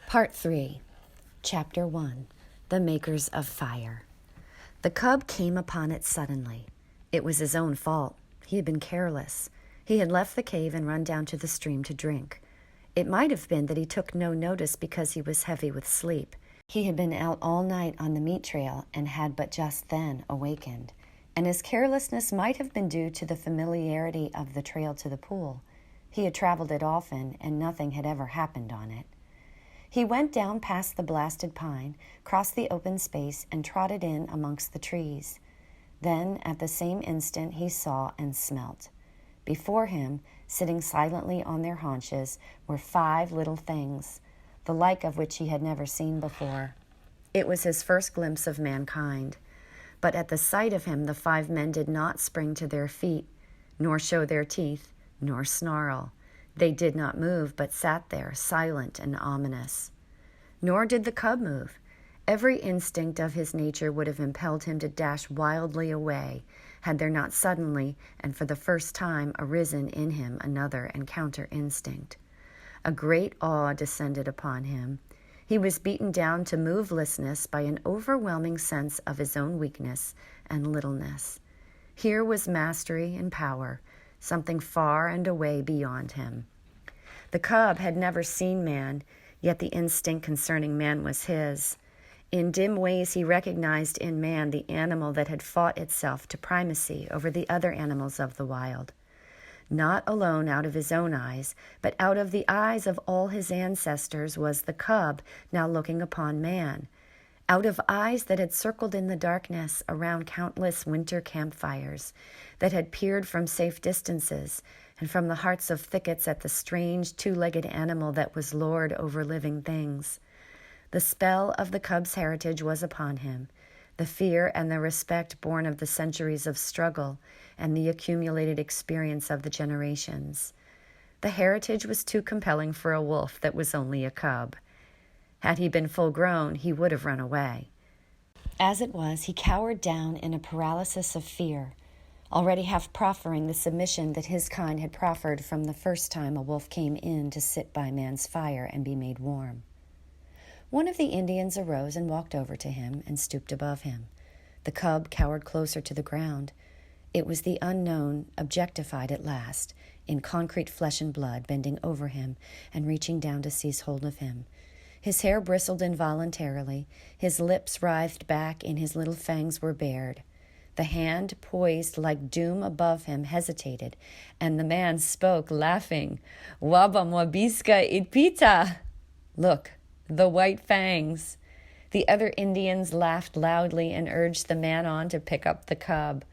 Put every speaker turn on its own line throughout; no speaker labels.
Part 3, Chapter 1, The Makers of Fire. The cub came upon it suddenly. It was his own fault. He had been careless. He had left the cave and run down to the stream to drink. It might have been that he took no notice because he was heavy with sleep. He had been out all night on the meat trail and had but just then awakened. And his carelessness might have been due to the familiarity of the trail to the pool. He had traveled it often, and nothing had ever happened on it. He went down past the blasted pine, crossed the open space, and trotted in amongst the trees. Then, at the same instant, he saw and smelt. Before him, sitting silently on their haunches, were 5 little things, the like of which he had never seen before. It was his first glimpse of mankind. But at the sight of him, the 5 men did not spring to their feet, nor show their teeth, nor snarl. They did not move, but sat there, silent and ominous. Nor did the cub move. Every instinct of his nature would have impelled him to dash wildly away, had there not suddenly, and for the first time, arisen in him another and counter instinct. A great awe descended upon him. He was beaten down to movelessness by an overwhelming sense of his own weakness and littleness. Here was mastery and power, something far and away beyond him. The cub had never seen man, yet the instinct concerning man was his. In dim ways he recognized in man the animal that had fought itself to primacy over the other animals of the wild. Not alone out of his own eyes, but out of the eyes of all his ancestors was the cub now looking upon man. Out of eyes that had circled in the darkness around countless winter campfires, that had peered from safe distances, and from the hearts of thickets at the strange 2-legged animal that was lord over living things. The spell of the cub's heritage was upon him, the fear and the respect born of the centuries of struggle and the accumulated experience of the generations. The heritage was too compelling for a wolf that was only a cub. Had he been full grown, he would have run away. As it was, he cowered down in a paralysis of fear, already half proffering the submission that his kind had proffered from the first time a wolf came in to sit by man's fire and be made warm. One of the Indians arose and walked over to him and stooped above him. The cub cowered closer to the ground. It was the unknown, objectified at last, in concrete flesh and blood, bending over him and reaching down to seize hold of him. His hair bristled involuntarily, his lips writhed back, and his little fangs were bared. The hand, poised like doom above him, hesitated, and the man spoke, laughing, "Waba mwabiska itpita." Look, the white fangs. The other Indians laughed loudly and urged the man on to pick up the cub.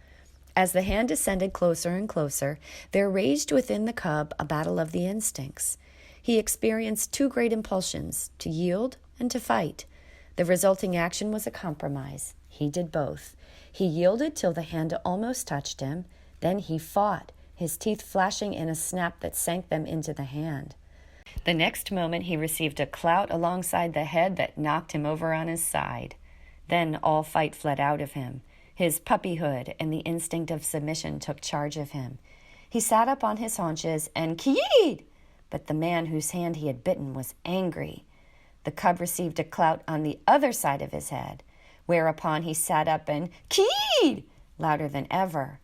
As the hand descended closer and closer, there raged within the cub a battle of the instincts. He experienced 2 great impulsions, to yield and to fight. The resulting action was a compromise. He did both. He yielded till the hand almost touched him. Then he fought, his teeth flashing in a snap that sank them into the hand. The next moment he received a clout alongside the head that knocked him over on his side. Then all fight fled out of him. His puppyhood and the instinct of submission took charge of him. He sat up on his haunches and kee-yeed! But the man whose hand he had bitten was angry. The cub received a clout on the other side of his head, whereupon he sat up and kee-yeed! Louder than ever.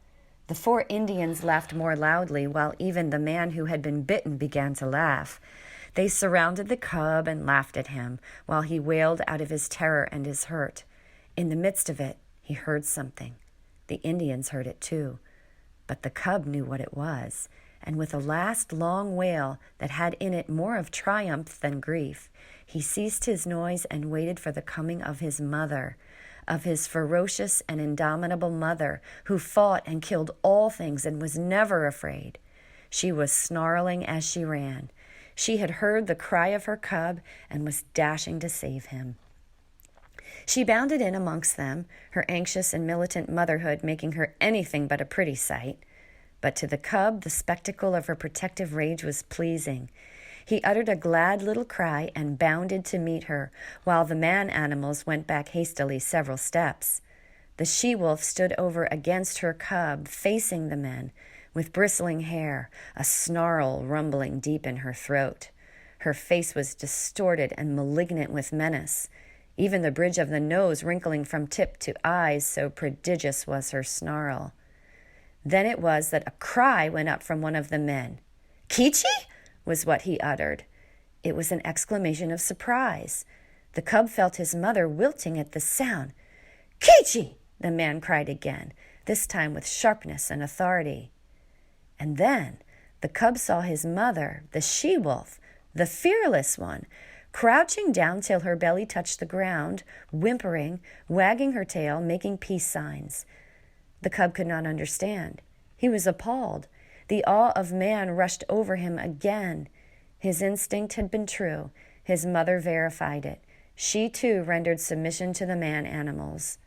The 4 Indians laughed more loudly, while even the man who had been bitten began to laugh. They surrounded the cub and laughed at him, while he wailed out of his terror and his hurt. In the midst of it, he heard something. The Indians heard it too. But the cub knew what it was, and with a last long wail that had in it more of triumph than grief, he ceased his noise and waited for the coming of his mother, of his ferocious and indomitable mother, who fought and killed all things and was never afraid. She was snarling as she ran. She had heard the cry of her cub and was dashing to save him. She bounded in amongst them, her anxious and militant motherhood making her anything but a pretty sight. But to the cub, the spectacle of her protective rage was pleasing. He uttered a glad little cry and bounded to meet her, while the man-animals went back hastily several steps. The she-wolf stood over against her cub, facing the men, with bristling hair, a snarl rumbling deep in her throat. Her face was distorted and malignant with menace, even the bridge of the nose wrinkling from tip to eyes, so prodigious was her snarl. Then it was that a cry went up from one of the men. "Kichi?" was what he uttered. It was an exclamation of surprise. The cub felt his mother wilting at the sound. "Kichi!" the man cried again, this time with sharpness and authority. And then the cub saw his mother, the she-wolf, the fearless one, crouching down till her belly touched the ground, whimpering, wagging her tail, making peace signs. The cub could not understand. He was appalled. The awe of man rushed over him again. His instinct had been true. His mother verified it. She, too, rendered submission to the man-animals.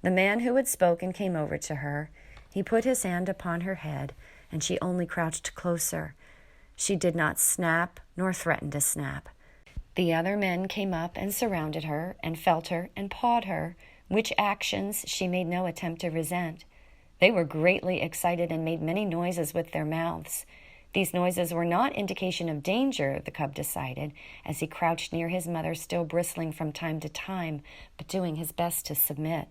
The man who had spoken came over to her. He put his hand upon her head, and she only crouched closer. She did not snap nor threaten to snap. The other men came up and surrounded her and felt her and pawed her, which actions she made no attempt to resent. They were greatly excited and made many noises with their mouths. These noises were not indication of danger, the cub decided, as he crouched near his mother, still bristling from time to time, but doing his best to submit.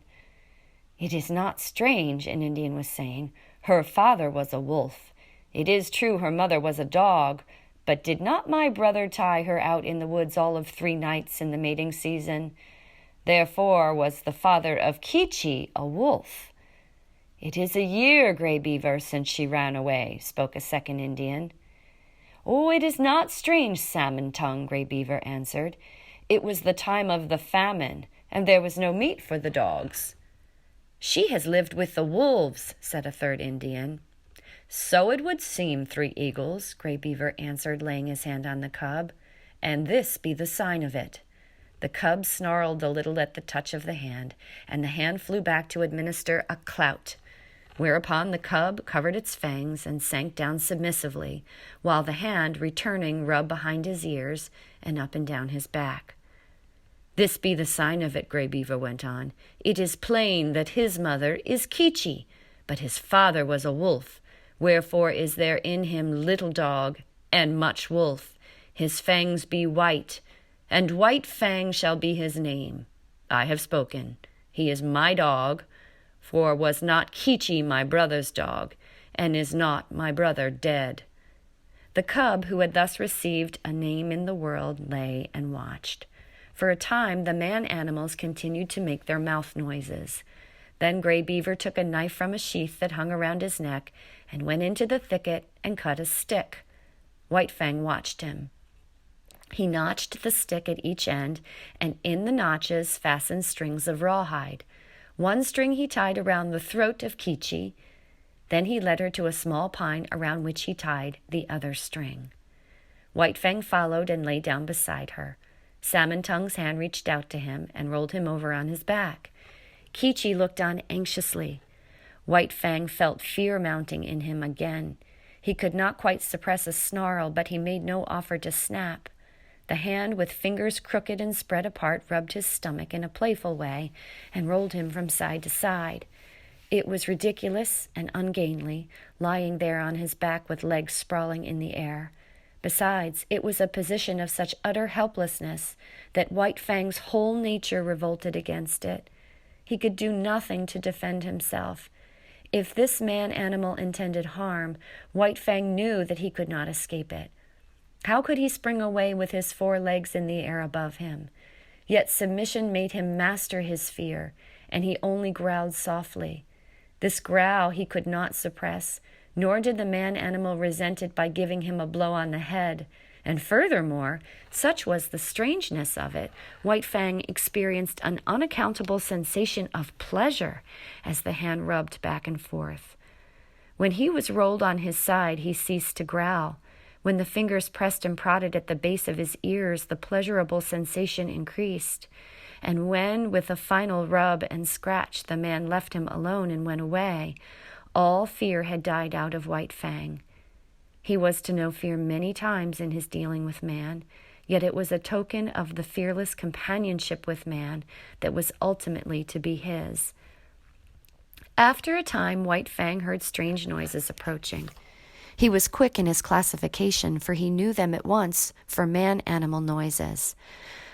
"It is not strange," an Indian was saying. "Her father was a wolf. It is true her mother was a dog, but did not my brother tie her out in the woods all of 3 nights in the mating season? Therefore was the father of Kichi a wolf." "It is a year, Gray Beaver, since she ran away," spoke a second Indian. "Oh, it is not strange, Salmon Tongue," Gray Beaver answered. "It was the time of the famine, and there was no meat for the dogs." "She has lived with the wolves," said a third Indian. "So it would seem, Three Eagles," Gray Beaver answered, laying his hand on the cub, "and this be the sign of it." The cub snarled a little at the touch of the hand, and the hand flew back to administer a clout, whereupon the cub covered its fangs and sank down submissively, while the hand, returning, rubbed behind his ears and up and down his back. "This be the sign of it," Gray Beaver went on. "It is plain that his mother is Kichi, but his father was a wolf. Wherefore is there in him little dog and much wolf. His fangs be white, and White Fang shall be his name. I have spoken. He is my dog, for was not Kichi my brother's dog, and is not my brother dead?" The cub, who had thus received a name in the world, lay and watched. For a time the man-animals continued to make their mouth noises. Then Gray Beaver took a knife from a sheath that hung around his neck and went into the thicket and cut a stick. White Fang watched him. He notched the stick at each end, and in the notches fastened strings of rawhide. One string he tied around the throat of Kichi. Then he led her to a small pine around which he tied the other string. White Fang followed and lay down beside her. Salmon Tongue's hand reached out to him and rolled him over on his back. Kichi looked on anxiously. White Fang felt fear mounting in him again. He could not quite suppress a snarl, but he made no offer to snap. The hand, with fingers crooked and spread apart, rubbed his stomach in a playful way and rolled him from side to side. It was ridiculous and ungainly, lying there on his back with legs sprawling in the air. Besides, it was a position of such utter helplessness that White Fang's whole nature revolted against it. He could do nothing to defend himself. If this man-animal intended harm, White Fang knew that he could not escape it. How could he spring away with his 4 legs in the air above him? Yet submission made him master his fear, and he only growled softly. This growl he could not suppress, nor did the man-animal resent it by giving him a blow on the head. And furthermore, such was the strangeness of it, White Fang experienced an unaccountable sensation of pleasure as the hand rubbed back and forth. When he was rolled on his side, he ceased to growl. When the fingers pressed and prodded at the base of his ears, the pleasurable sensation increased. And when, with a final rub and scratch, the man left him alone and went away, all fear had died out of White Fang. He was to know fear many times in his dealing with man, yet it was a token of the fearless companionship with man that was ultimately to be his. After a time, White Fang heard strange noises approaching. He was quick in his classification, for he knew them at once for man-animal noises.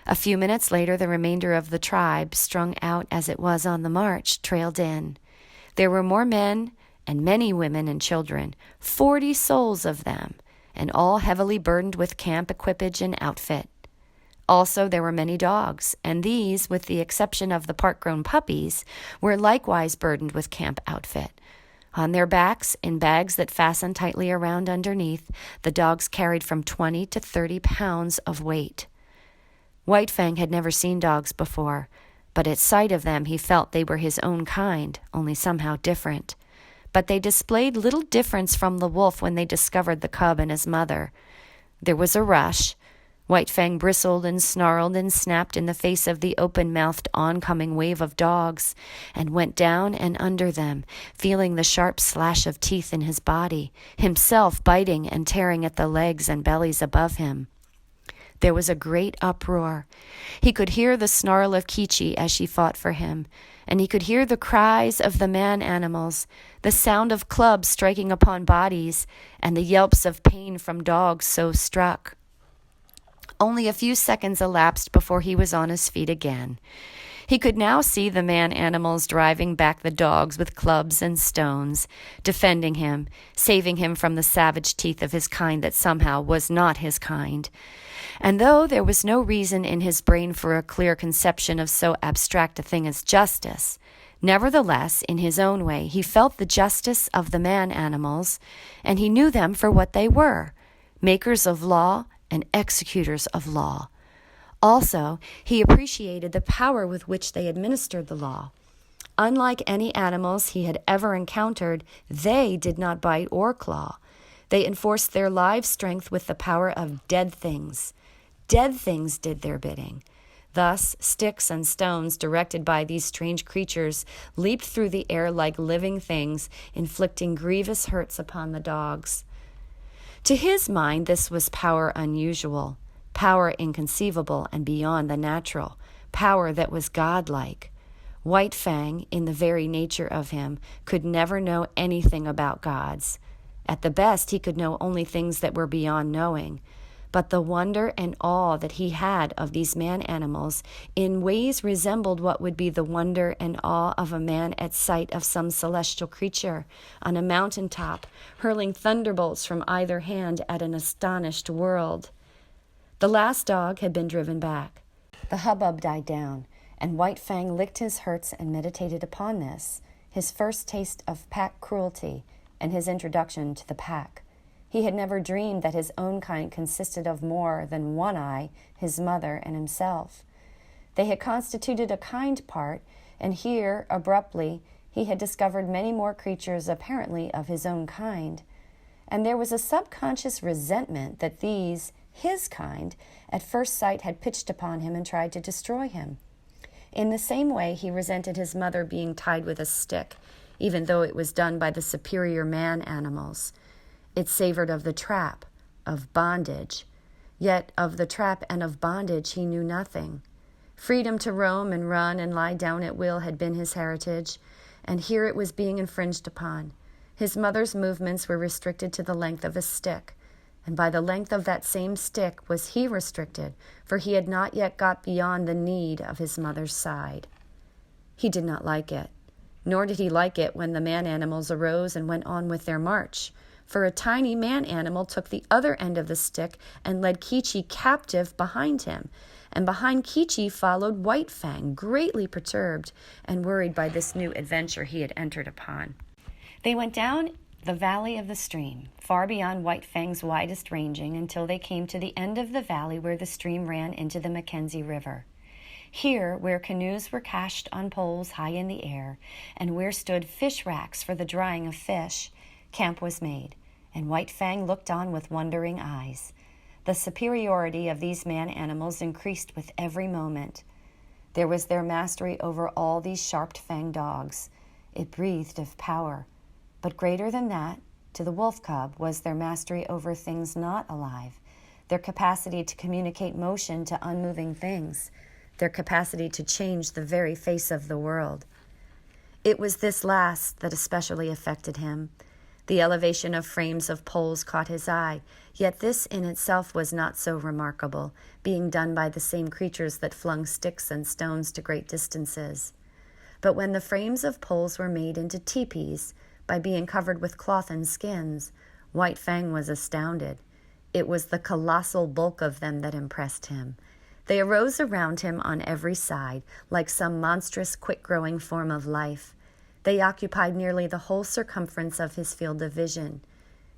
A few minutes later, the remainder of the tribe, strung out as it was on the march, trailed in. There were more men and many women and children, 40 souls of them, and all heavily burdened with camp equipage and outfit. Also, there were many dogs, and these, with the exception of the part-grown puppies, were likewise burdened with camp outfit. On their backs, in bags that fastened tightly around underneath, the dogs carried from 20 to 30 pounds of weight. White Fang had never seen dogs before, but at sight of them he felt they were his own kind, only somehow different. But they displayed little difference from the wolf when they discovered the cub and his mother. There was a rush. White Fang bristled and snarled and snapped in the face of the open-mouthed oncoming wave of dogs, and went down and under them, feeling the sharp slash of teeth in his body, himself biting and tearing at the legs and bellies above him. There was a great uproar. He could hear the snarl of Kichi as she fought for him, and he could hear the cries of the man-animals, the sound of clubs striking upon bodies, and the yelps of pain from dogs so struck. Only a few seconds elapsed before he was on his feet again. He could now see the man-animals driving back the dogs with clubs and stones, defending him, saving him from the savage teeth of his kind that somehow was not his kind. And though there was no reason in his brain for a clear conception of so abstract a thing as justice, nevertheless, in his own way, he felt the justice of the man-animals, and he knew them for what they were, makers of law and executors of law. Also, he appreciated the power with which they administered the law. Unlike any animals he had ever encountered, they did not bite or claw. They enforced their live strength with the power of dead things. Dead things did their bidding. Thus, sticks and stones directed by these strange creatures leaped through the air like living things, inflicting grievous hurts upon the dogs. To his mind, this was power unusual, power inconceivable and beyond the natural, power that was godlike. White Fang, in the very nature of him, could never know anything about gods. At the best, he could know only things that were beyond knowing. But the wonder and awe that he had of these man-animals in ways resembled what would be the wonder and awe of a man at sight of some celestial creature on a mountain-top, hurling thunderbolts from either hand at an astonished world. The last dog had been driven back. The hubbub died down, and White Fang licked his hurts and meditated upon this, his first taste of pack cruelty and his introduction to the pack. He had never dreamed that his own kind consisted of more than one eye, his mother and himself. They had constituted a kind part, and here, abruptly, he had discovered many more creatures apparently of his own kind. And there was a subconscious resentment that these, his kind, at first sight had pitched upon him and tried to destroy him. In the same way, he resented his mother being tied with a stick, even though it was done by the superior man-animals. It savored of the trap, of bondage. Yet of the trap and of bondage he knew nothing. Freedom to roam and run and lie down at will had been his heritage, and here it was being infringed upon. His mother's movements were restricted to the length of a stick, and by the length of that same stick was he restricted, for he had not yet got beyond the need of his mother's side. He did not like it, nor did he like it when the man-animals arose and went on with their march. For a tiny man-animal took the other end of the stick and led Kichi captive behind him, and behind Kichi followed White Fang, greatly perturbed and worried by this new adventure he had entered upon. They went down the valley of the stream, far beyond White Fang's widest ranging, until they came to the end of the valley where the stream ran into the Mackenzie River. Here, where canoes were cached on poles high in the air, and where stood fish racks for the drying of fish, camp was made, and White Fang looked on with wondering eyes. The superiority of these man-animals increased with every moment. There was their mastery over all these sharp-fanged dogs. It breathed of power. But greater than that, to the wolf cub, was their mastery over things not alive, their capacity to communicate motion to unmoving things, their capacity to change the very face of the world. It was this last that especially affected him. The elevation of frames of poles caught his eye, yet this in itself was not so remarkable, being done by the same creatures that flung sticks and stones to great distances. But when the frames of poles were made into teepees by being covered with cloth and skins, White Fang was astounded. It was the colossal bulk of them that impressed him. They arose around him on every side, like some monstrous, quick-growing form of life. They occupied nearly the whole circumference of his field of vision.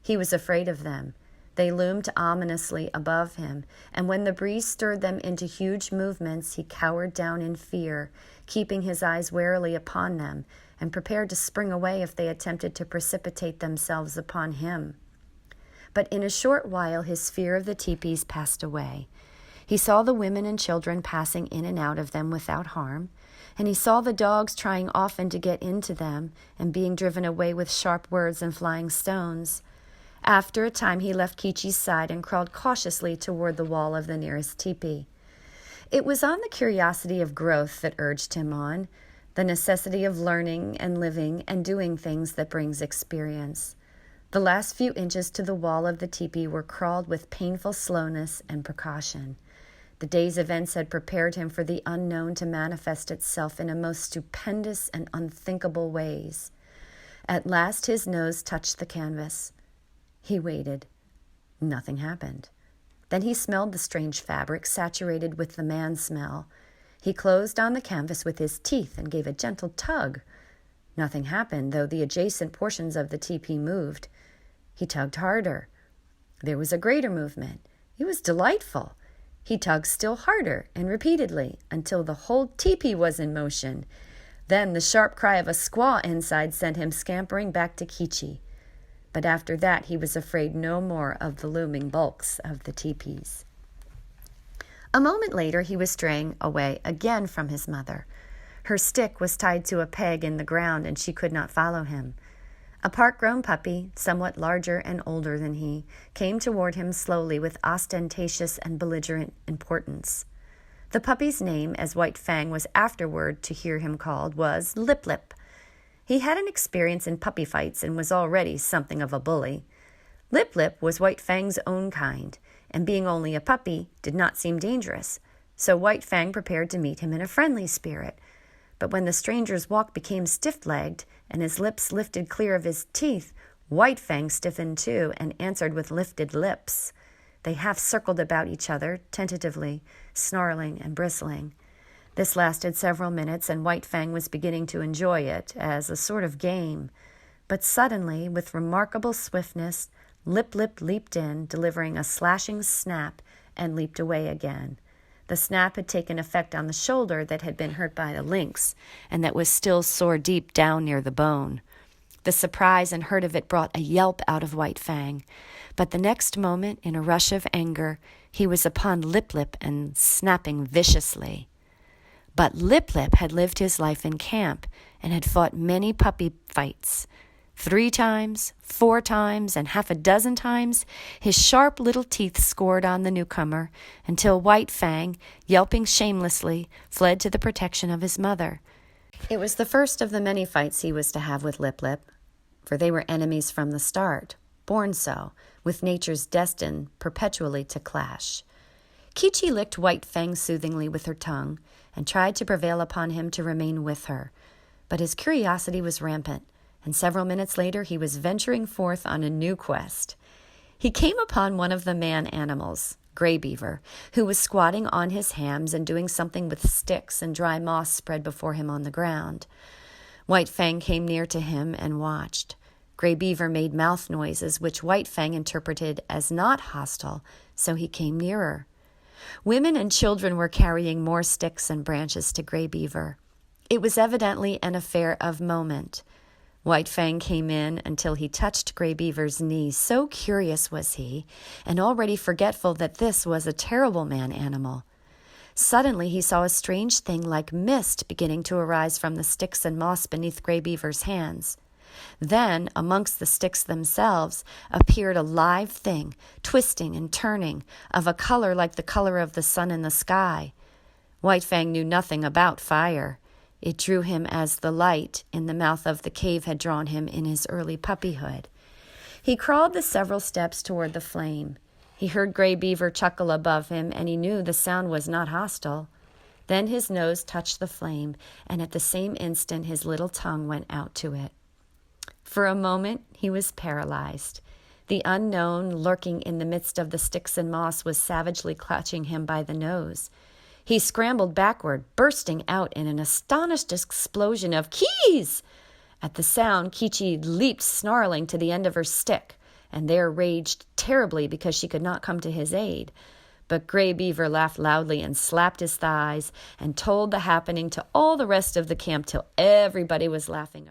He was afraid of them. They loomed ominously above him, and when the breeze stirred them into huge movements, he cowered down in fear, keeping his eyes warily upon them, and prepared to spring away if they attempted to precipitate themselves upon him. But in a short while his fear of the teepees passed away. He saw the women and children passing in and out of them without harm, and he saw the dogs trying often to get into them and being driven away with sharp words and flying stones. After a time he left Kichi's side and crawled cautiously toward the wall of the nearest teepee. It was on the curiosity of growth that urged him on, the necessity of learning and living and doing things that brings experience. The last few inches to the wall of the teepee were crawled with painful slowness and precaution. The day's events had prepared him for the unknown to manifest itself in a most stupendous and unthinkable ways. At last his nose touched the canvas. He waited. Nothing happened. Then he smelled the strange fabric saturated with the man smell. He closed on the canvas with his teeth and gave a gentle tug. Nothing happened, though the adjacent portions of the teepee moved. He tugged harder. There was a greater movement. It was delightful. He tugged still harder and repeatedly until the whole teepee was in motion. Then the sharp cry of a squaw inside sent him scampering back to Kichi. But after that he was afraid no more of the looming bulks of the teepees. A moment later he was straying away again from his mother. Her stick was tied to a peg in the ground and she could not follow him. A part-grown puppy, somewhat larger and older than he, came toward him slowly with ostentatious and belligerent importance. The puppy's name, as White Fang was afterward to hear him called, was Lip Lip. He had an experience in puppy fights and was already something of a bully. Lip Lip was White Fang's own kind, and being only a puppy, did not seem dangerous, so White Fang prepared to meet him in a friendly spirit. But when the stranger's walk became stiff-legged and his lips lifted clear of his teeth, White Fang stiffened too and answered with lifted lips. They half-circled about each other, tentatively, snarling and bristling. This lasted several minutes, and White Fang was beginning to enjoy it as a sort of game. But suddenly, with remarkable swiftness, Lip Lip leaped in, delivering a slashing snap, and leaped away again. The snap had taken effect on the shoulder that had been hurt by the lynx, and that was still sore deep down near the bone. The surprise and hurt of it brought a yelp out of White Fang, but the next moment, in a rush of anger, he was upon Lip Lip and snapping viciously. But Lip Lip had lived his life in camp and had fought many puppy fights. 3 times, 4 times, and half a dozen times, his sharp little teeth scored on the newcomer, until White Fang, yelping shamelessly, fled to the protection of his mother. It was the first of the many fights he was to have with Lip Lip, for they were enemies from the start, born so, with natures destined perpetually to clash. Kichi licked White Fang soothingly with her tongue, and tried to prevail upon him to remain with her, but his curiosity was rampant, and several minutes later he was venturing forth on a new quest. He came upon one of the man animals, Gray Beaver, who was squatting on his hams and doing something with sticks and dry moss spread before him on the ground. White Fang came near to him and watched. Gray Beaver made mouth noises, which White Fang interpreted as not hostile, so he came nearer. Women and children were carrying more sticks and branches to Gray Beaver. It was evidently an affair of moment. White Fang came in until he touched Gray Beaver's knee. So curious was he, and already forgetful that this was a terrible man animal. Suddenly he saw a strange thing like mist beginning to arise from the sticks and moss beneath Gray Beaver's hands. Then, amongst the sticks themselves, appeared a live thing, twisting and turning, of a color like the color of the sun in the sky. White Fang knew nothing about fire. It drew him as the light in the mouth of the cave had drawn him in his early puppyhood. He crawled the several steps toward the flame. He heard Gray Beaver chuckle above him, and he knew the sound was not hostile. Then his nose touched the flame, and at the same instant his little tongue went out to it. For a moment he was paralyzed. The unknown, lurking in the midst of the sticks and moss, was savagely clutching him by the nose. He scrambled backward, bursting out in an astonished explosion of "Keys!" At the sound, Kichi leaped snarling to the end of her stick, and there raged terribly because she could not come to his aid. But Gray Beaver laughed loudly and slapped his thighs and told the happening to all the rest of the camp till everybody was laughing.